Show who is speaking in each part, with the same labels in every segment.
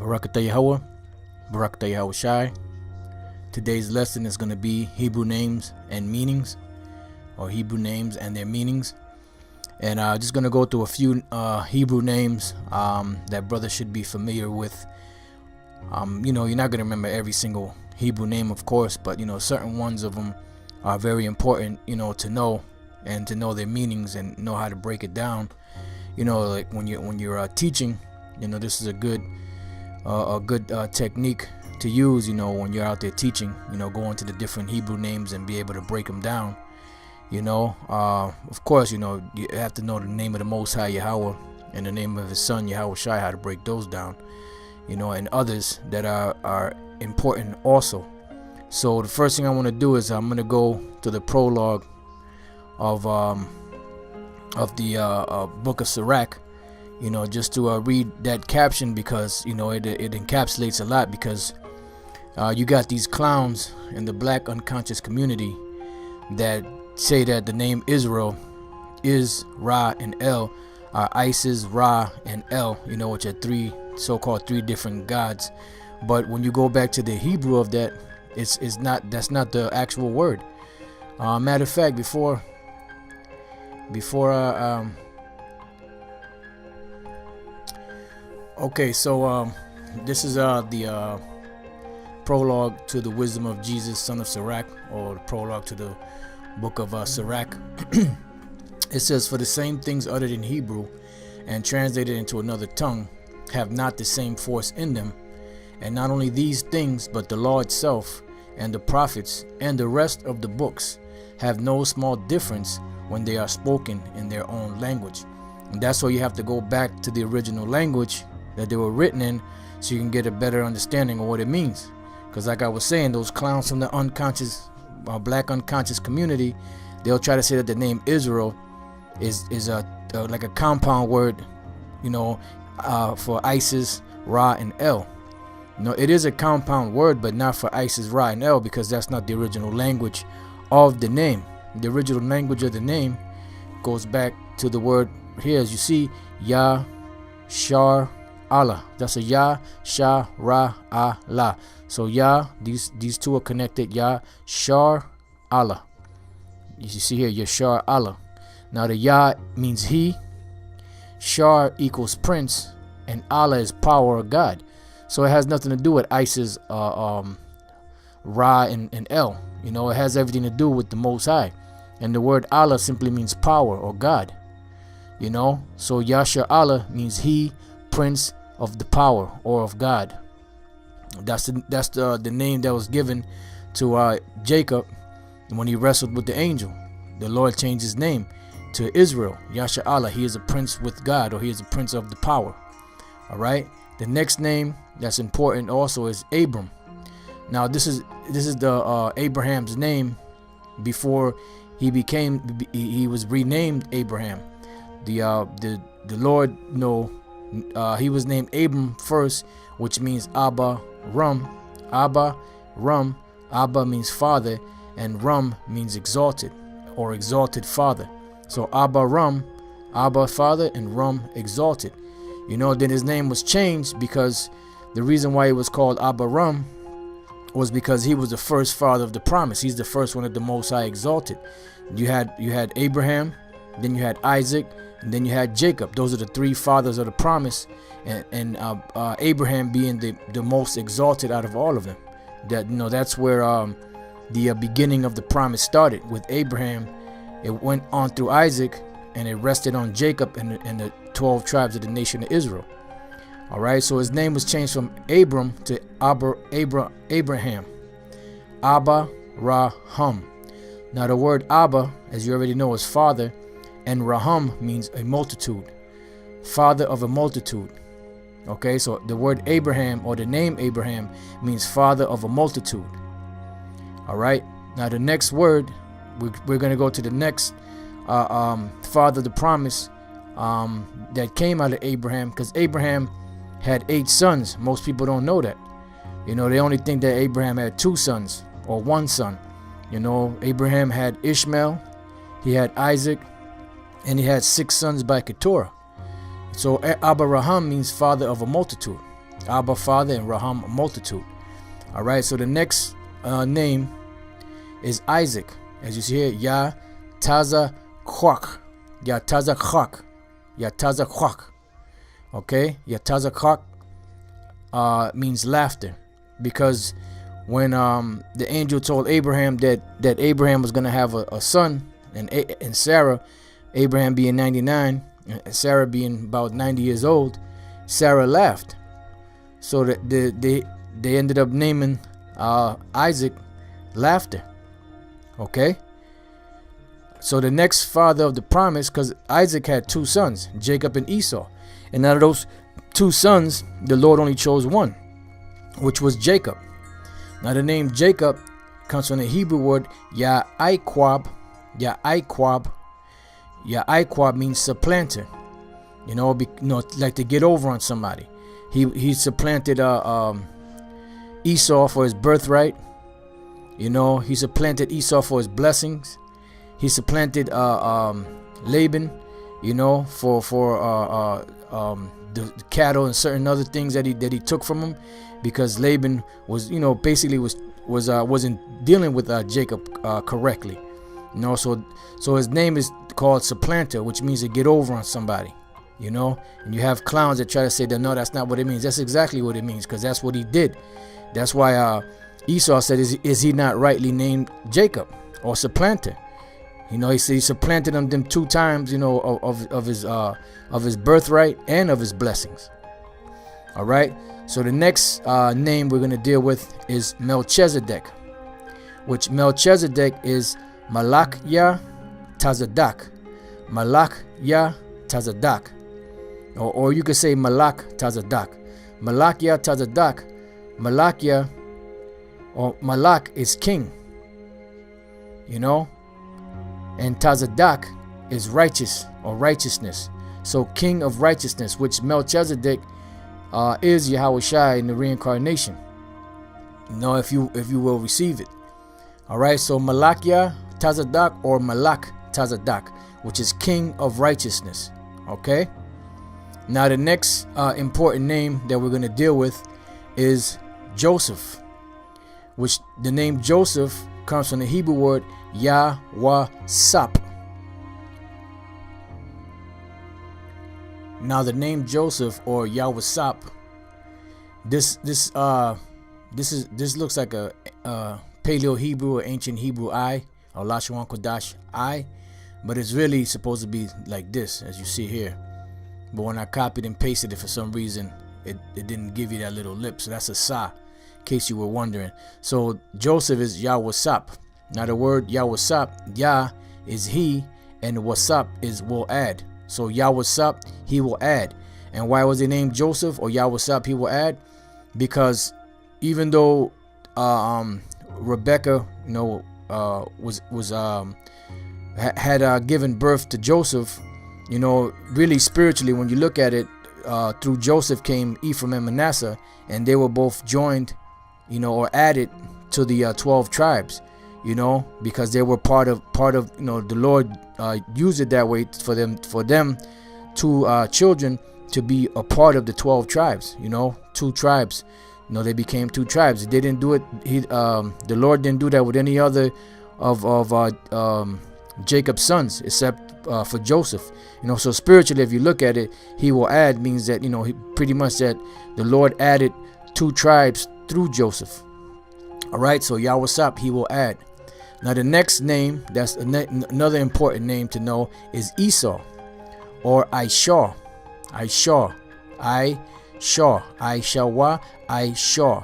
Speaker 1: Barakatah Yahweh, Barakatah Yahweh Shai. Today's lesson is going to be Hebrew names and meanings, or Hebrew names and their meanings. And just going to go through a few Hebrew names that brothers should be familiar with. You're not going to remember every single Hebrew name, of course, but certain ones of them are very important, to know, and to know their meanings and know how to break it down. Like when you're teaching, this is a good technique to use, when you're out there teaching, go into the different Hebrew names and be able to break them down. Of course, you have to know the name of the Most High Yahweh and the name of his son Yahweh Shai, how to break those down, and others that are important also. So the first thing I want to do is I'm going to go to the prologue of the book of Sirach, just to read that caption, because it encapsulates a lot, because you got these clowns in the black unconscious community that say that the name Israel is Ra and El, Isis, Ra and El, which are three different gods. But when you go back to the Hebrew of that, that's not the actual word. Matter of fact, before okay, so this is the prologue to the wisdom of Jesus, son of Sirach, or the prologue to the book of Sirach. It says, for the same things uttered in Hebrew and translated into another tongue have not the same force in them. And not only these things, but the law itself and the prophets and the rest of the books have no small difference when they are spoken in their own language. And that's why you have to go back to the original language that they were written in, so you can get a better understanding of what it means. Because like I was saying, those clowns from the unconscious, black unconscious community, they'll try to say that the name Israel is like a compound word, for Isis, Ra, and El. It is a compound word, but not for Isis, Ra, and El, because that's not the original language of the name. The original language of the name goes back to the word here, as you see, Yah, Shar, Allah. That's a Yah, Shah, Ra, Allah. So Yah, these two are connected. Yah, Shar, Allah. You see here, Yashar, Allah. Now the Yah means he, Shar equals prince, and Allah is power or God. So it has nothing to do with Isis, Ra, and El. It has everything to do with the Most High. And the word Allah simply means power or God. So Yashar Allah means he, prince of the power or of God. That's the name that was given to Jacob when he wrestled with the angel. The Lord changed his name to Israel, Yashar Allah. He is a prince with God, or he is a prince of the power. All right. The next name that's important also is Abram. Now this is the Abraham's name before he was renamed Abraham. The Lord he was named Abram first, which means Abba Rum. Abba Rum. Abba means father, and Rum means exalted or exalted father. So Abba Rum, Abba father, and Rum exalted. Then his name was changed, because the reason why he was called Abba Rum was because he was the first father of the promise. He's the first one that the Most High exalted. You had Abraham, then you had Isaac, and then you had Jacob. Those are the three fathers of the promise, and Abraham being the most exalted out of all of them. That's where the beginning of the promise started with Abraham. It went on through Isaac, and it rested on Jacob and the 12 tribes of the nation of Israel. All right, so his name was changed from Abram to Abraham. Abba Raham. Now the word Abba, as you already know, is father, and Raham means a multitude, father of a multitude. Okay, so the word Abraham, or the name Abraham, means father of a multitude. All right, now the next word, we're going to go to the next father of the promise that came out of Abraham, because Abraham had 8 sons. Most people don't know that. They only think that Abraham had 2 sons or 1 son. Abraham had Ishmael, he had Isaac, and he had 6 sons by Keturah. So Abraham means father of a multitude. Abba, Father, and Raham, multitude. All right, so the next name is Isaac. As you see here, Yah Taza Kwak. Yah Taza Kwak. Yah Taza Kwak. Okay, Yah Taza Kwak means laughter, because when the angel told Abraham that Abraham was going to have a son, and Sarah, Abraham being 99 and Sarah being about 90 years old, Sarah laughed. So that they ended up naming Isaac Laughter. Okay, so the next father of the promise, because Isaac had two sons, Jacob and Esau, and out of those two sons the Lord only chose one, which was Jacob. Now the name Jacob comes from the Hebrew word Ya'aikwab. Ya'aikwab means supplanter. Like to get over on somebody. He supplanted Esau for his birthright. He supplanted Esau for his blessings. He supplanted Laban, for the cattle and certain other things that he took from him, because Laban was, basically wasn't dealing with Jacob correctly. So his name is called supplanter, which means to get over on somebody. And you have clowns that try to say that no, that's not what it means. That's exactly what it means, because that's what he did. That's why Esau said, is he not rightly named Jacob, or supplanter? He said he supplanted them 2 times, of his birthright and of his blessings. All right. So the next name we're going to deal with is Melchizedek, which Melchizedek is Malakya Tazadak. Malakya Tazadak. Or you could say Malak Tazadak. Malakya Tazadak. Malakya, or Malak, is king. And Tazadak is righteous, or righteousness. So king of righteousness, which Melchizedek is Yahushua in the reincarnation. If you will receive it. All right. So Malakya Tazadak, or Malak Tazadak, which is king of righteousness. Okay. Now the next important name that we're going to deal with is Joseph, which the name Joseph comes from the Hebrew word Yahwasap. Now the name Joseph, or Yahwasap, this looks like a Paleo Hebrew or ancient Hebrew I, or Lashawan Kodash I, but it's really supposed to be like this, as you see here. But when I copied and pasted it, for some reason it didn't give you that little lip, so that's a Sa, in case you were wondering. So Joseph is Yahwasap. Now the word Yahwasap, Yah is he, and Wasap is will add. So Yahwasap, he will add. And why was he named Joseph, or Yahwasap, he will add? Because even though Rebecca, had given birth to Joseph, really spiritually, when you look at it, through Joseph came Ephraim and Manasseh, and they were both joined, or added to the 12 tribes, because they were part of, the Lord used it that way for them, two children to be a part of the 12 tribes, 2 tribes. They became 2 tribes. They didn't do it. The Lord didn't do that with any other of Jacob's sons, except for Joseph. So spiritually, if you look at it, he will add means that, he pretty much that the Lord added 2 tribes through Joseph. All right. So Yahwasap, he will add. Now the next name, that's another important name to know, is Esau, or Aishah. Aishah. Aishawa. Aishah.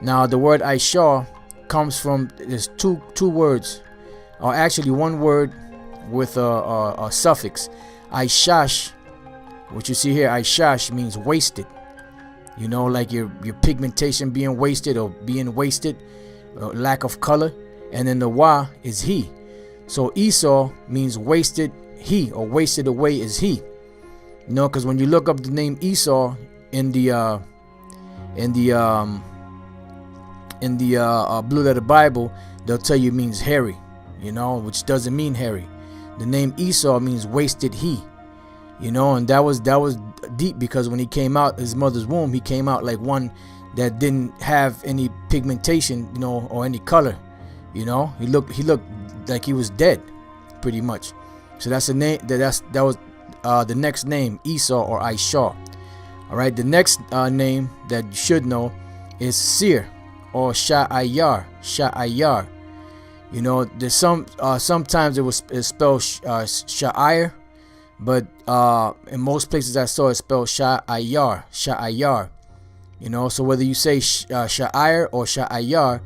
Speaker 1: Now the word Aishah comes from, there's two words, or actually one word with a suffix. Aishash, what you see here, Aishash means wasted. Like your pigmentation being wasted, or being wasted, lack of color. And then the Wa is he. So Esau means wasted he, or wasted away is he. Because when you look up the name Esau in the Blue Letter Bible, they'll tell you it means hairy, which doesn't mean hairy. The name Esau means wasted he. you know, and that was deep, because when he came out his mother's womb, he came out like one that didn't have any pigmentation, you know, or any color. You know, he looked like he was dead, pretty much. So that's the name. That was the next name, Esau or Ishar. All right, the next name that you should know is Seir or Sha'ayar. Sha'ayar. You know, there's sometimes it's spelled Sha'ir, but in most places I saw it spelled Sha'ayar. Sha'ayar. You know, so whether you say Sha'ir or Sha'ayar,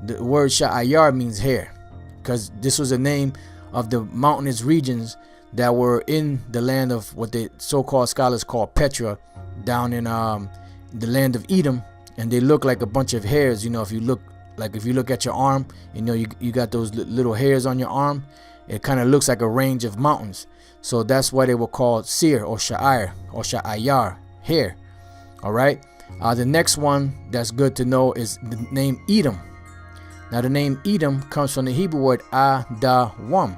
Speaker 1: the word Sha'ayar means hair, because this was a name of the mountainous regions that were in the land of what the so-called scholars call Petra, down in the land of Edom, and they look like a bunch of hairs. You know, if you look at your arm, you know, you got those little hairs on your arm. It kind of looks like a range of mountains. So that's why they were called Seir or Sha'ir or Sha'ayar, hair. All right. The next one that's good to know is the name Edom. Now the name Edom comes from the Hebrew word Adawam.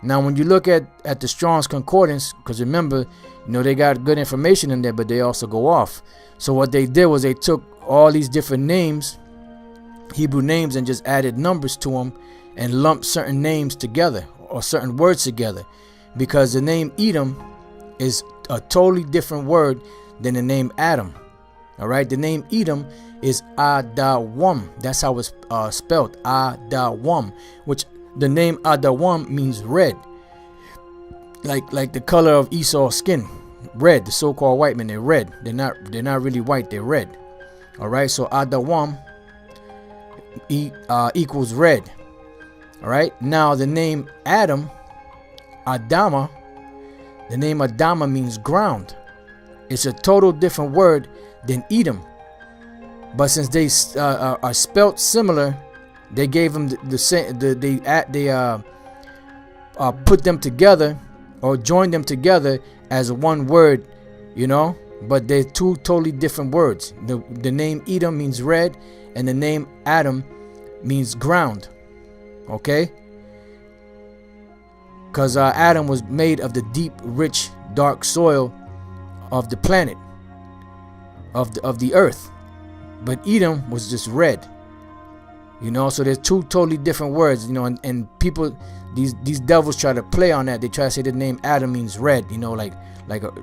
Speaker 1: Now when you look at the Strong's Concordance, because remember, you know, they got good information in there, but they also go off. So what they did was they took all these different names, Hebrew names, and just added numbers to them and lumped certain names together or certain words together, because the name Edom is a totally different word than the name Adam. All right, the name Edom is Adawam. That's how it's spelled, Adawam, which the name Adawam means red, like the color of Esau's skin, red. The so-called white men, they're red. They're not really white. They're red. All right, so Adawam equals red. All right, now the name Adam, Adama, the name Adama means ground. It's a total different word than Edom, but since they are spelt similar, they gave them the same. They put them together or joined them together as one word, you know. But they're two totally different words. The name Edom means red, and the name Adam means ground. Okay, because Adam was made of the deep, rich, dark soil of the planet, of the earth, but Edom was just red. You know, so there's two totally different words. You know, and people, these devils try to play on that. They try to say the name Adam means red. You know, like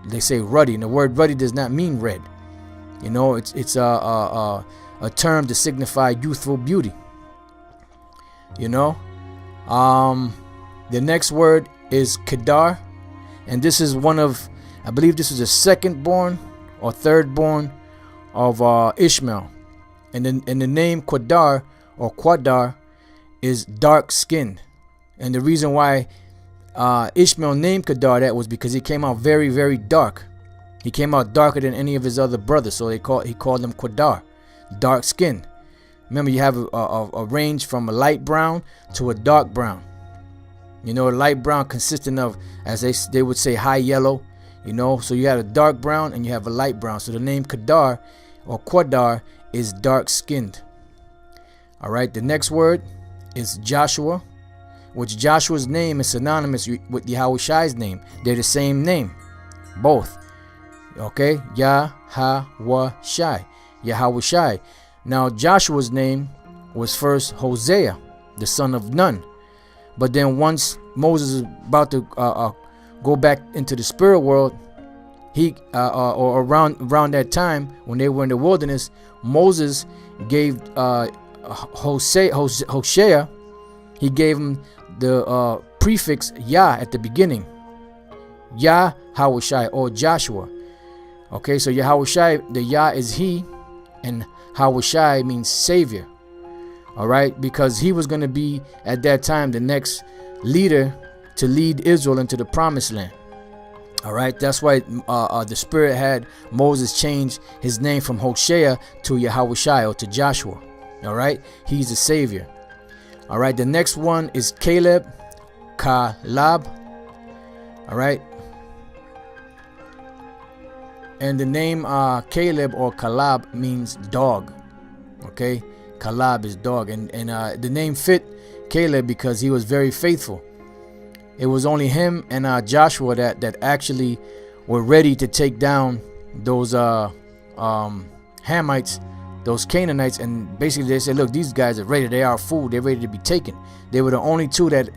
Speaker 1: they say ruddy, and the word ruddy does not mean red. You know, it's a term to signify youthful beauty. You know, the next word is Kedar, and this is one of, I believe this is the second born or third born of Ishmael, and the name Quadar or Quadar is dark skinned, and the reason why Ishmael named Kedar that was because he came out very, very dark. He came out darker than any of his other brothers, so he called him Quadar, dark skinned. Remember, you have a range from a light brown to a dark brown. You know, a light brown consisting of, as they would say, high yellow. You know, so you have a dark brown and you have a light brown. So the name Kedar or Quadar is dark skinned. All right, the next word is Joshua, which Joshua's name is synonymous with Yahushai's name. They're the same name, both. Okay, Yahushai, Yahushai. Now Joshua's name was first Hosea, the son of Nun, but then once Moses is about to go back into the spirit world, he or around that time when they were in the wilderness, Moses gave Hosea, he gave him the prefix Yah at the beginning, Yahushai or Joshua. Okay, so Yahushai, the Yah is he, and Yahushai means savior. All right, because he was going to be at that time the next leader to lead Israel into the promised land. All right, that's why the Spirit had Moses change his name from Hosea to Yahushai or to Joshua. All right, he's the savior. All right, the next one is Caleb, Calab. All right, and the name Caleb or Calab means dog. Okay, Calab is dog, and the name fit Caleb because he was very faithful. It was only him and Joshua that actually were ready to take down those Hamites, those Canaanites, and basically they said, look, these guys are ready. They are food. They're ready to be taken. They were the only two that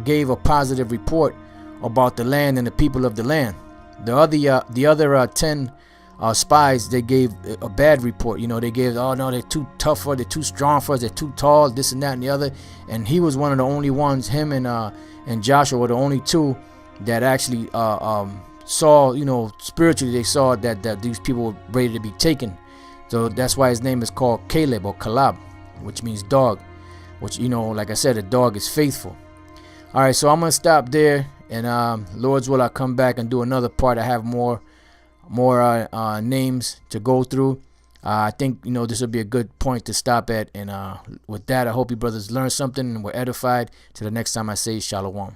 Speaker 1: gave a positive report about the land and the people of the land. The other 10 spies, they gave a bad report. You know, they gave, oh no, they're too tough for us, they're too strong for us, they're too tall, this and that and the other. And he was one of the only ones, him and Joshua were the only two that actually saw, you know, spiritually they saw that these people were ready to be taken. So that's why his name is called Caleb, or Calab, which means dog, which, you know, like I said, a dog is faithful. All right, so I'm gonna stop there, and Lord's will, I'll come back and do another part. I have more names to go through. I think, you know, this will be a good point to stop at. And with that, I hope you brothers learned something and were edified. Till the next time I say shalom.